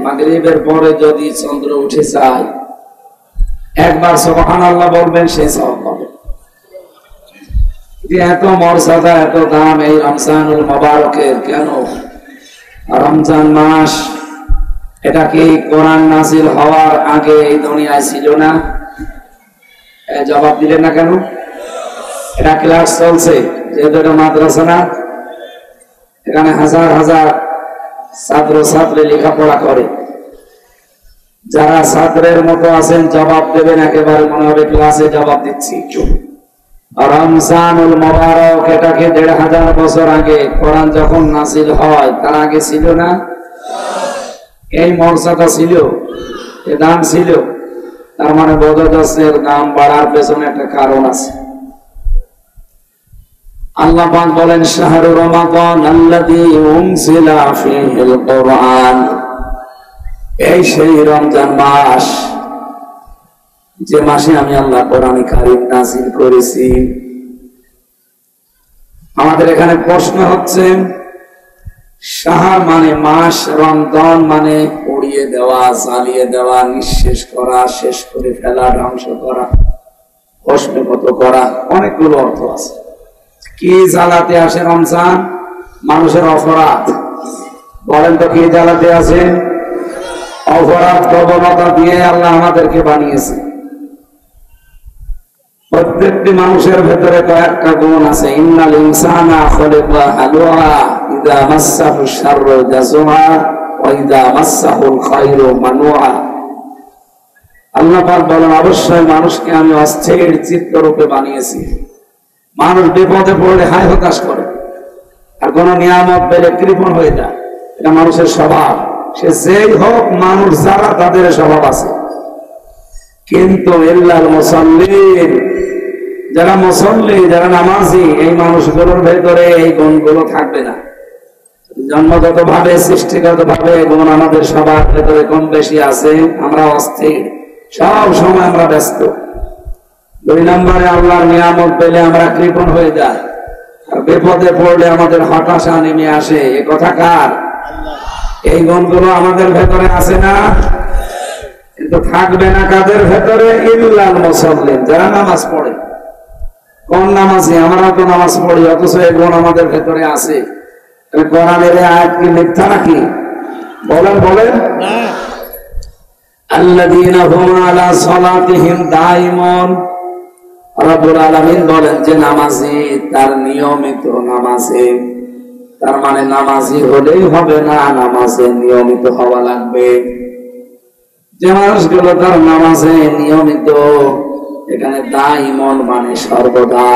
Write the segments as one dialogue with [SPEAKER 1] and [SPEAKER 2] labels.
[SPEAKER 1] মাগরিবের পরে যদি চন্দ্র উঠে যায় একবার সুবহানাল্লাহ বলবেন, সেই সওয়াব পাবেন। এত মর্যাদা, এত দাম এই রমজানুল মুবারকের। কেন? রমজান মাস এটা কি কোরআন নাযিল হওয়ার আগে এই দুনিয়ায় ছিল না? জবাব দিলেন না কেন? এটা ক্লাস চলছে, যেহেতু এটা মাদ্রাসা না, এখানে হাজার হাজার ছাত্র ছাত্রী লেখাপড়া করে। যারা ছাত্রের মতো আছেন জবাব দেবেন, একেবারে মনে হবে ক্লাসে জবাব দিচ্ছি। রমজানুল মুবারক এটাকে ১৫০০ বছর আগে কোরআন যখন নাযিল হয় তার আগে ছিল না? এই মর্যাদা ছিল, এ দাম ছিল। তার মানে বোঝা যাচ্ছে এর দাম বাড়ার পেছনে একটা কারণ আছে। আল্লাহ পাক বলেন, শাহরু রমাদান আল্লাযী উনজিলা ফীহিল কুরআন, এই সেই রমজান মাস যে মাসে আমি আল্লাহ কোরআন কারীম নাযিল করেছি। আমাদের এখানে প্রশ্ন হচ্ছে, শাহর মানে মাস, রমজান মানে উড়িয়ে দেওয়া, জ্বালিয়ে দেওয়া, নিঃশেষ করা, শেষ করে ফেলা, ধ্বংস করা, ভস্মীভূত করা, অনেকগুলো অর্থ আছে। কি জ্বালাতে আসে রমজান? মানুষের অপরাধ। বলেন তো কি জ্বালাতে আসে? অপরাধ প্রবণতা দিয়ে আল্লাহ আমাদেরকে বানিয়েছে। প্রত্যেকটি মানুষের ভেতরে কয়েকটা গুণ আছে। ইন্নাল ইনসানা খুলিকা হালুআ ইযা মাসসাহু শাররু জাযুআ ওয়া ইযা মাসসাহুল খায়রু মানুআ। আল্লাহ পাক বলেন, অবশ্যই মানুষকে আমি অস্থির চিত্তরূপে বানিয়েছি। মানুষ বিপদে পড়লে হায় হতাশ করে, আর কোন নিয়ামত পেলে কৃপণ হয়ে যায়। এটা মানুষের স্বভাব। সে যেই হোক, মানুষ যারা, তাদের স্বভাব আছে। কিন্তু ইল্লাল মুসাল্লিন, যারা মুসল্লি, যারা নামাজি, এই মানুষগুলোর ভেতরে এই গুণগুলো থাকবে না। জন্মগত ভাবে, সৃষ্টিগত ভাবে গুণ আমাদের সবার ভেতরে কম বেশি আছে। আমরা অস্থির, সব সময় আমরা ব্যস্ত। ২ নম্বরে, আল্লাহর নিয়ামত পেলে আমরা কৃপণ হয়ে যাই, আর বিপদে পড়লে আমাদের হতাশা নেমে আসে। এ কথা কার? এই গুণগুলো আমাদের ভেতরে আছে না? কিন্তু থাকবে না কাদের ভেতরে? ইল্লাল মুসাল্লিন, যারা নামাজ পড়ে। কোন নামাজি? আমরা তো নামাজ পড়ি, অথচ এই গুণ আমাদের ভেতরে আছে। কোরআনের আয়াত কি মিথ্যা নাকি? বলেন বলেন। আল্লাযীনা হুম আলা সালাতিহিম দাঈমুন। রব্বুল আলামিন বলেন যে নামাজি তার নিয়মিত নামাজে, তার মানে নামাজি হলেই হবে না, নামাজে নিয়মিত হওয়া লাগবে। যে মানুষগুলো তার নামাজে নিয়মিত, এখানে দাঈমুন মানে সর্বদা।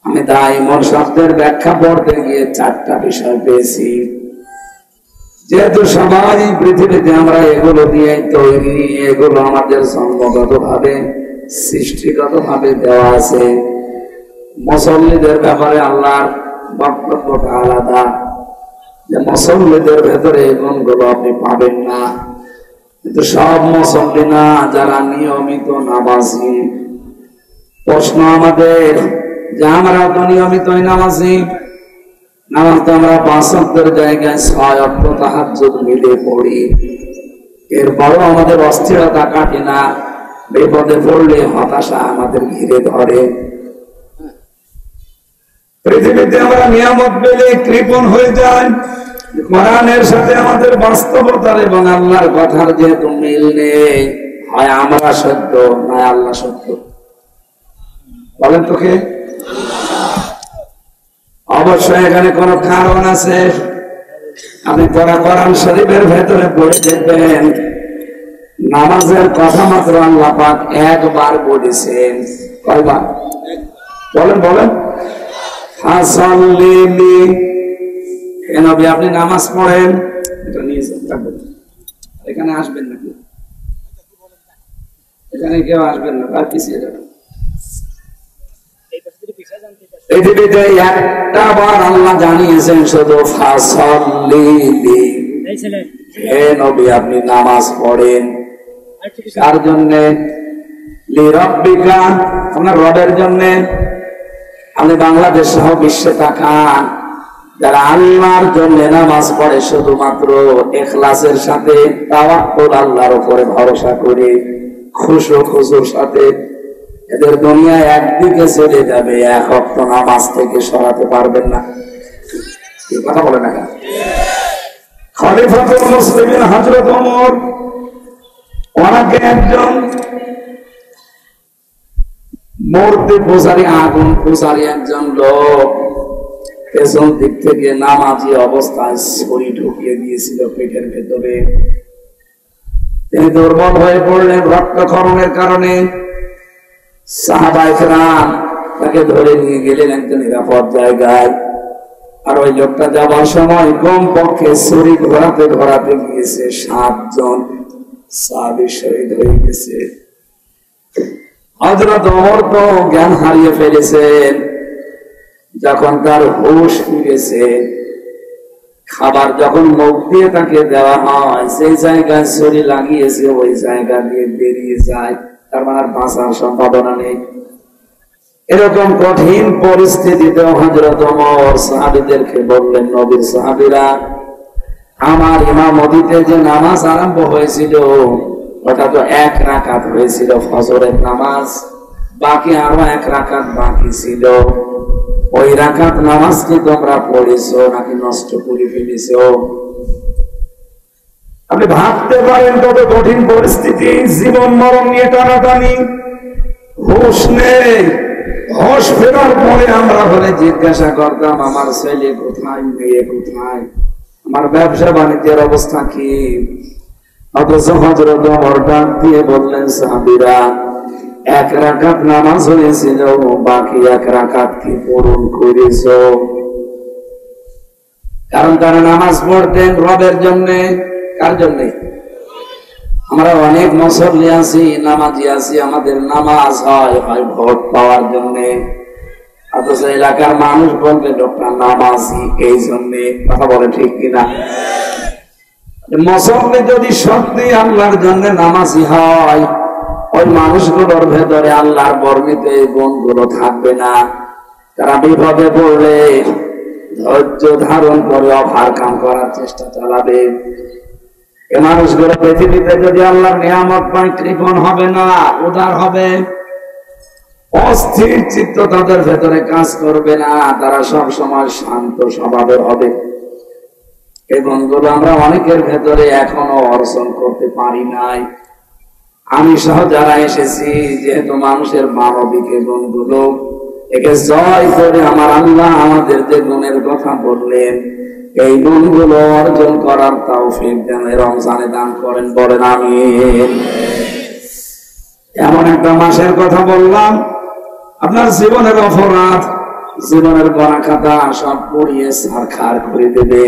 [SPEAKER 1] আমি দাঈমুন শব্দের ব্যাখ্যা পড়তে গিয়ে 4টা বিষয় পেয়েছি। যেহেতু সবাই পৃথিবীতে আমরা এগুলো দিয়ে তৈরি, এগুলো আমাদের জন্মগত ভাবে, সৃষ্টিগত ভাবে দেওয়া আছে। মুসল্লিদের ব্যাপারে আল্লাহর বক্তব্যটা আলাদা, যে মুসল্লিদের ভেতরে এই গুণগুলো আপনি পাবেন না। কিন্তু সব মুসল্লি না, যারা নিয়মিত নামাজি। প্রশ্ন আমাদের যে আমরা তো নিয়মিতই নামাজি, নামাজ তো আমরা 5 ওয়াক্তের জায়গায় 6 ওয়াক্ত তাহাজ্জুদ মিলে পড়ি, এরপরও আমাদের অস্থিরতা কাটে না। বিপদে পড়লে হতাশা আমাদের ঘিরে ধরে। পৃথিবীতে আমরা নিয়ামত পেলে কৃপণ হয়ে যাই। কোরআনের সাথে আমাদের বাস্তবতার এবং আল্লাহর কথার যেহেতু মিল নেই, হয় আমরা সত্য, নয় আল্লাহ সত্য। বলেন তো কে? অবশ্যই এখানে কোন কারণ আছে। আপনি কোরআন শরীফের ভেতরে পড়ে দেখবেন, নামাজের কথা মাত্র আল্লাহ পাক একবার বলেছেন। কয়বার? বলেন বলেন। ফাসাল্লিলি, হে নবী আপনি নামাজ পড়েন। এটা নিয়ে যাবেন, এখানে আসবেন নাকি? এখানে কেউ আসবেন না, আর পিছিয়ে যাবেন। পৃথিবীতে একটা বার আল্লাহ জানিয়েছেন শুধু ফাসাল্লিলি, হে নবী আপনি নামাজ পড়েন। কার জন্য? লিরাব্বিকা, আপনার রবের জন্য। আপনি বাংলাদেশ সহ বিশ্বে তাকান, যারা আল্লাহর জন্য নামাজ পড়ে শুধুমাত্র ইখলাসের সাথে, তাওয়াক্কুল আল্লাহর উপরে ভরসা করে, খুশুর সাথে, এদের দুনিয়া একদিকে চলে যাবে, এক ওয়াক্ত নামাজ থেকে সরাতে পারবেন না। এই কথা বলে না কেন? খলিফাতুল মুসলিমিন হযরত ওমর, ওনাকে একজন মূর্তি পূজারী, আগুন পূজারী একজন লোক পেছন দিক থেকে নামাজি অবস্থায় ছুরি ঢুকিয়ে দিয়েছিল পেটের ভেতরে। তিনি দুর্বল হয়ে পড়লেন রক্তক্ষরণের কারণে। সাহাবায়ে কেরাম তাকে ধরে নিয়ে গেলেন একটা নিরাপদ জায়গায়। আর ওই লোকটা যাবার সময় কমপক্ষে ছুরি ঘোরাতে ঘোরাতে গিয়েছে 7 জন সাহাবী শহীদ হয়ে গেছে। হযরত ওমর তো জ্ঞান হারিয়ে ফেলেছেন। যখন তার হুঁশ ফিরেছে, খাবার যখন মুখ দিয়ে তাকে দেওয়া হয়, সেই জায়গায় ছুরি লাগিয়েছে ওই জায়গা দিয়ে বেরিয়ে যায়, তার মানে আর বাঁচার সম্ভাবনা নেই। এরকম কঠিন পরিস্থিতিতে হযরত ওমর সাহাবীদেরকে বললেন, নবীর সাহাবীরা, আমার ইমামতিতে যে নামাজ আরম্ভ হয়েছিল ওটা তো 1 রাকাত হয়েছিল, ফজরের নামাজ, বাকি আরো 1 রাকাত বাকি ছিল। ওই রাকাত নামাজ কি তোমরা পড়েছো নাকি নষ্ট করে ফেলেছো? আপনি ভাবতে পারেন কত কঠিন পরিস্থিতি, জীবন মরণ নিয়ে টানাটানি, হুঁশ নেই। হুঁশ ফেরার পরে আমরা হলে জিজ্ঞাসা করতাম, আমার ছেলে কোথায়, মেয়ে কোথায়, আমার ব্যবসা বাণিজ্যের অবস্থা কি? অথচ হযরত ওমর ডাক দিয়ে বললেন, সাহাবীরা, 1 রাকাত নামাজ হয়েছিল, বাকি 1 রাকাত কি পূরণ করেছো? কারণ তারা নামাজ পড়তেন রবের জন্য। কার জন্য? আমরা অনেক মুসল্লি আছি, নামাজি আছি, আমাদের নামাজ হয় ভোট পাওয়ার জন্য। অথচ এলাকার মানুষ বলবে লোকটা নামাজি এই জন্য। কথা বলে ঠিক কিনা? মুসল্লি যদি সত্যি আল্লাহর জন্য নামাজি হয়, ওই মানুষগুলোর ভেতরে আল্লাহর বর্ণিত এই গুণগুলো থাকবে না। তারা বিপদে পড়লে ধৈর্য ধারণ করে ওভারকাম করার চেষ্টা চালাবে। এই মানুষগুলো পৃথিবীতে যদি আল্লাহর নিয়ামত পায়, কৃপণ হবে না, উদার হবে। অস্থির চিত্ত তাদের ভেতরে কাজ করবে না, তারা সব সময় শান্ত স্বভাবের হবে। এই গুণগুলো আমরা অনেকের ভেতরে এখনো অর্জন করতে পারি নাই। আমি সহ যারা এসেছি, যেহেতু মানুষের মানবিক এই গুণগুলো, একে জয় করে আমার আল্লাহ আমাদের যে গুণের কথা বললেন, এই গুণগুলো অর্জন করার তৌফিক যেন রমজানে দান করেন, বলেন আমিন। এমন একটা মাসের কথা বললাম, আপনার জীবনের অপরাধ, জীবনের গুনাহ খাতা সব পুড়িয়ে ছারখার করে দেবে।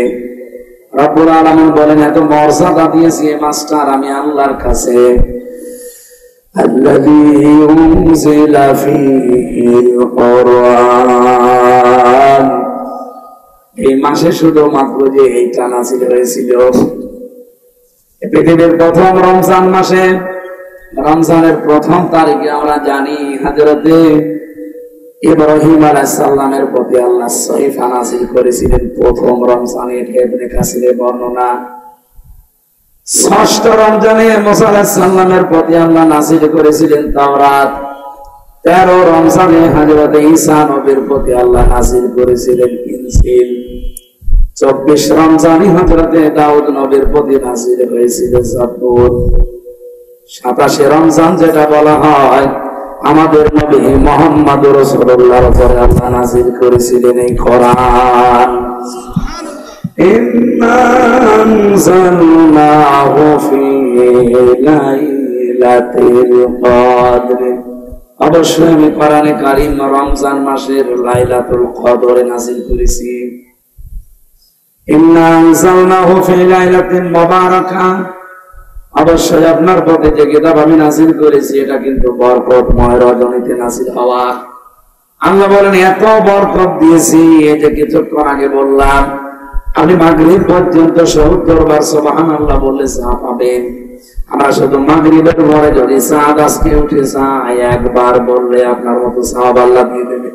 [SPEAKER 1] রব্বুল আলামিন বলেন, এত মর্যাদা দিয়েছি এই মাসটার আমি আল্লাহর কাছে। الذي أنزل فيه القرآن, এই মাসে শুধুমাত্র যে এইটা নাযিল হয়েছিল। পৃথিবীর প্রথম রমজান মাসে, রমজানের প্রথম তারিখে আমরা জানি হযরতে ইব্রাহিম আলাইহিস সালামের প্রতি আল্লাহ সহিফা নাযিল করেছিলেন প্রথম রমজানে। ইবনে কাসিরের বর্ণনা। ষষ্ঠ রমজানে মুসা আলাইহিস সালামের প্রতি আল্লাহ নাযিল করেছিলেন তাওরাত। 13 রমজানে হযরত ঈসা নবীর প্রতি আল্লাহ নাযিল করেছিলেন ইনজিল। 24 রমজানে হযরত দাউদ নবীর প্রতি নাযিল হয়েছিল জাবুর। 27 রমজান যেটা বলা হয়, আমাদের নবী মুহাম্মদ রাসূলুল্লাহর উপরে আল্লাহ নাযিল করেছিলেন এই কোরআন। ইন্না আনজালনাহু ফি লাইলাতিল কদর, অবশ্যই আমি কোরআনে কারীম রমজান মাসের লাইলাতুল কদরে নাযিল করেছি। ইন্না আনজালনাহু ফি লাইলাতিন মুবারাকাহ, অবশ্যই আপনার প্রতি যে কিতাব আমি নাযিল করেছি এটা কিন্তু বরকতময় রজনীতে নাযিল হওয়া। আল্লাহ বলেন, এত বরকত দিয়েছি, এই যে কিছুক্ষণ আগে বললাম, আপনি মাগরিব পর্যন্ত 70 বার সুবহানাল্লাহ বললে সাহাব পাবেন। আমরা শুধু মাগরিবের পরে যদি চাঁদ আজকে উঠে যায় একবার বললে আপনার মতো সাহাব আল্লাহ দিয়ে দেবে।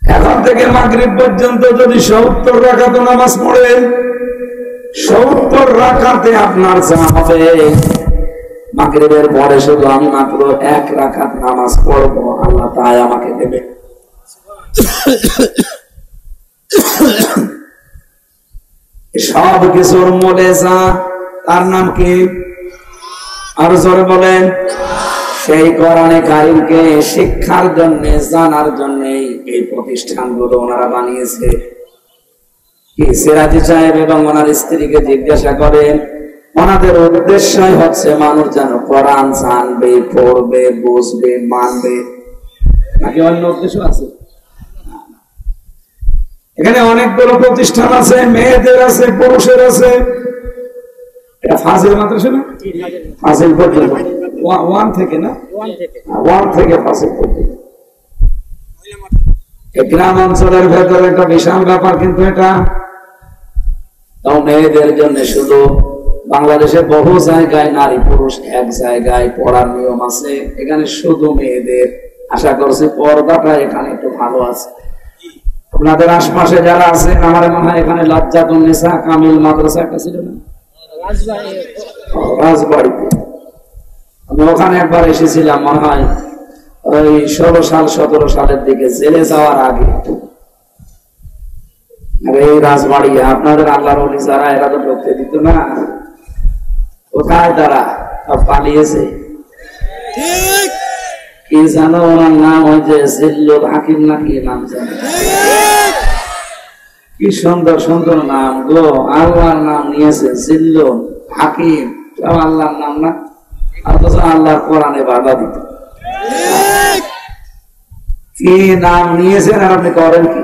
[SPEAKER 1] এখন থেকে মাগরিব পর্যন্ত যদি 70 রাকাত নামাজ পড়েন, 70 রাকাতে আপনার যা হবে, মাগরিবের পরে শুধু আমি মাত্র 1 রাকাত নামাজ পড়বো, আল্লাহ তাই আমাকে দেবে। সব কিছুর মূলে যা, তার নাম কি? আর জোরে বলেন। সেই কোরআনে কারীমকে শিক্ষার জন্য, জানার জন্য এই প্রতিষ্ঠানগুলো ওনারা বানিয়েছে। কি সিরাজি সাহেব এবং ওনার স্ত্রীকে জিজ্ঞাসা করেন, ওনাদের উদ্দেশ্যই হচ্ছে মানুষ যেন কোরআন জানবে, পড়বে, বুঝবে, মানবে, নাকি অন্য উদ্দেশ্য আছে? এখানে অনেকগুলো প্রতিষ্ঠান আছে, মেয়েদের আছে, পুরুষের আছে। এটা ফাজিল মাদ্রাসা না? ফাজিল পর্যন্ত 1 থেকে না, 1 থেকে ফাজিল পর্যন্ত। গ্রাম অঞ্চলের ভেতরে একটা বিশাল ব্যাপার, কিন্তু এটা তাও মেয়েদের জন্য শুধু। বাংলাদেশে বহু জায়গায় নারী পুরুষ এক জায়গায় পড়ার নিয়ম আছে, এখানে শুধু মেয়েদের। আশা করছি পর্দাটা এখানে একটু ভালো আছে। আপনাদের আশপাশে যারা আছে, আমার মনে হয় এখানে লাজ্জাতুন নিসা কামিল মাদ্রাসা একটা ছিল না, রাজবাড়িতে। আমি ওখানে একবার এসেছিলাম, মনে হয় ওই 16 সাল 17 সালের দিকে, জেলে যাওয়ার আগে। এই রাজবাড়ি আপনাদের আল্লাহর ওলি যারা, এরা তো ঢুকতে দিত না। কোথায় তারা? পালিয়েছে। কি জানো ওনার নাম? ওই যে জিল্লুল হাকিম নাকি নাম জানো? কি সুন্দর সুন্দর নাম গো, আল্লাহর নাম নিয়েছে জিল্লুল হাকিম। সব আল্লাহর নাম না, অথচ আল্লাহর কোরআনে বাধা দিত। কি নাম নিয়েছেন আর আপনি করেন কি?